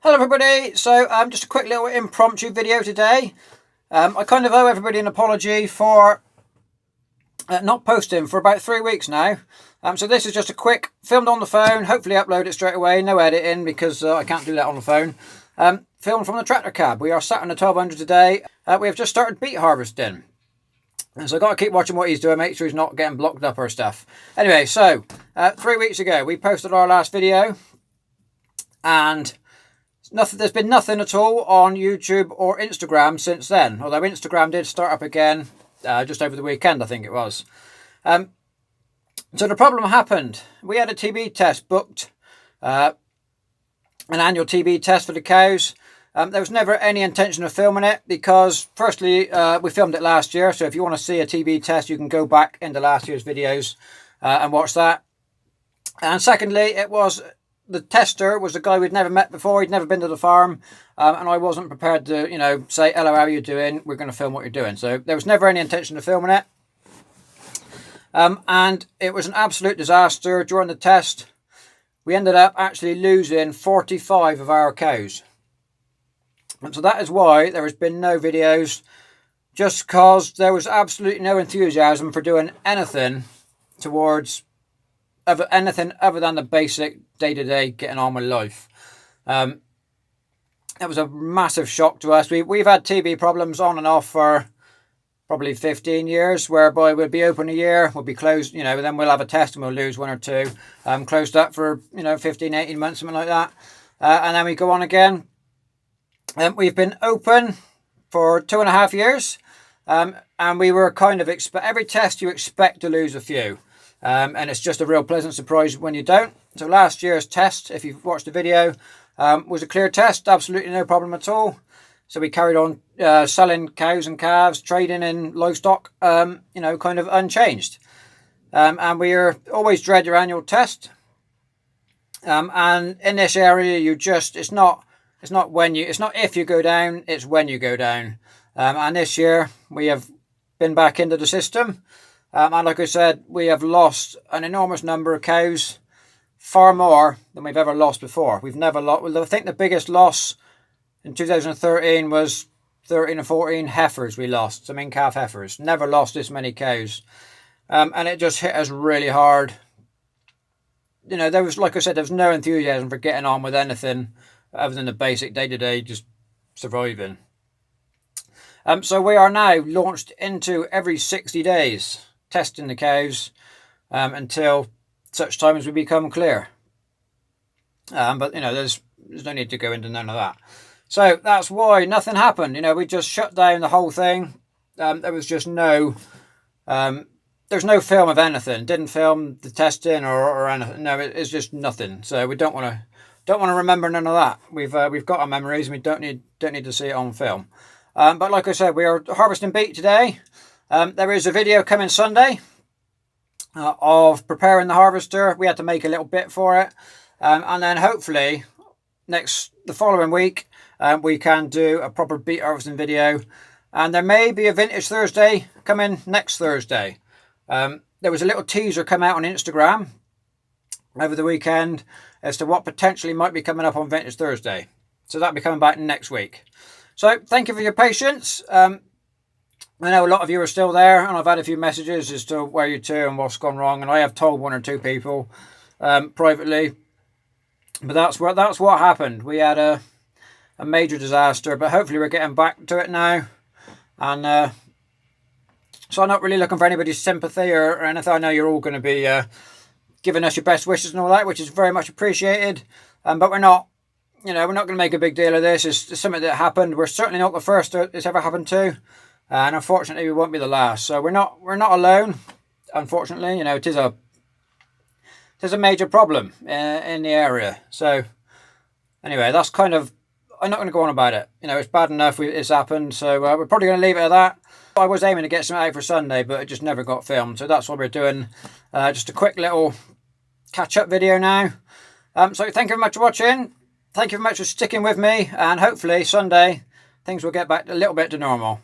Hello everybody, so just a quick little impromptu video today. I kind of owe everybody an apology for not posting for about 3 weeks now. So this is just a quick, filmed on the phone, hopefully upload it straight away, no editing because I can't do that on the phone. Filmed from the tractor cab. We are sat on the 1200 today. We have just started beet harvesting. And so I've got to keep watching what he's doing, make sure he's not getting blocked up or stuff. Anyway, so 3 weeks ago we posted our last video and there's been nothing at all on YouTube or Instagram since then, although Instagram did start up again just over the weekend, I think it was. So the problem happened. We had a TB test booked, an annual TB test for the cows. There was never any intention of filming it because, firstly, we filmed it last year, so if you want to see a TB test, you can go back into last year's videos and watch that. And secondly, the tester was a guy we'd never met before. He'd never been to the farm, and I wasn't prepared to, say, hello, how are you doing? We're going to film what you're doing. So there was never any intention of filming it. And it was an absolute disaster during the test. We ended up actually losing 45 of our cows. And so that is why there has been no videos, just because there was absolutely no enthusiasm for doing anything towards anything other than the basic day-to-day getting on with life. It was a massive shock to us. We've had TB problems on and off for probably 15 years, whereby we'll be open a year, we'll be closed, then we'll have a test and we'll lose one or two. Closed up for, 15, 18 months, something like that. And then we go on again. We've been open for 2.5 years. And we were kind of, every test you expect to lose a few. And it's just a real pleasant surprise when you don't. So last year's test, if you've watched the video, was a clear test, absolutely no problem at all. So we carried on selling cows and calves, trading in livestock, kind of unchanged. And we always dread your annual test. And in this area, it's not if you go down, it's when you go down. And this year we have been back into the system. And like I said, we have lost an enormous number of cows, far more than we've ever lost before. We've never lost. Well, I think the biggest loss in 2013 was 13 or 14 heifers we lost, some in-calf heifers. Never lost this many cows. And it just hit us really hard. There was, like I said, there was no enthusiasm for getting on with anything other than the basic day-to-day, just surviving. So we are now launched into every 60 days. Testing the cows until such time as we become clear. But there's no need to go into none of that. So that's why nothing happened. We just shut down the whole thing. There was just there's no film of anything. Didn't film the testing or anything. No, it's just nothing. So we don't want to remember none of that. We've got our memories and we don't need to see it on film. But like I said, we are harvesting beet today. There is a video coming Sunday of preparing the harvester. We had to make a little bit for it. And then hopefully the following week, we can do a proper beet harvesting video. And there may be a Vintage Thursday coming next Thursday. There was a little teaser come out on Instagram over the weekend as to what potentially might be coming up on Vintage Thursday. So that'll be coming back next week. So thank you for your patience. I know a lot of you are still there, and I've had a few messages as to where you're to and what's gone wrong, and I have told 1 or 2 people privately. But that's what happened. We had a major disaster, but hopefully we're getting back to it now. And so I'm not really looking for anybody's sympathy or anything. I know you're all going to be giving us your best wishes and all that, which is very much appreciated. But we're not. We're not going to make a big deal of this. It's something that happened. We're certainly not the first it's ever happened to. And unfortunately, we won't be the last. So we're not alone. Unfortunately, it is a major problem in the area. So anyway, that's kind of. I'm not going to go on about it. It's bad enough it's happened. So we're probably going to leave it at that. I was aiming to get some out for Sunday, but it just never got filmed. So that's what we're doing. Just a quick little catch-up video now. So thank you very much for watching. Thank you very much for sticking with me, and hopefully Sunday things will get back a little bit to normal.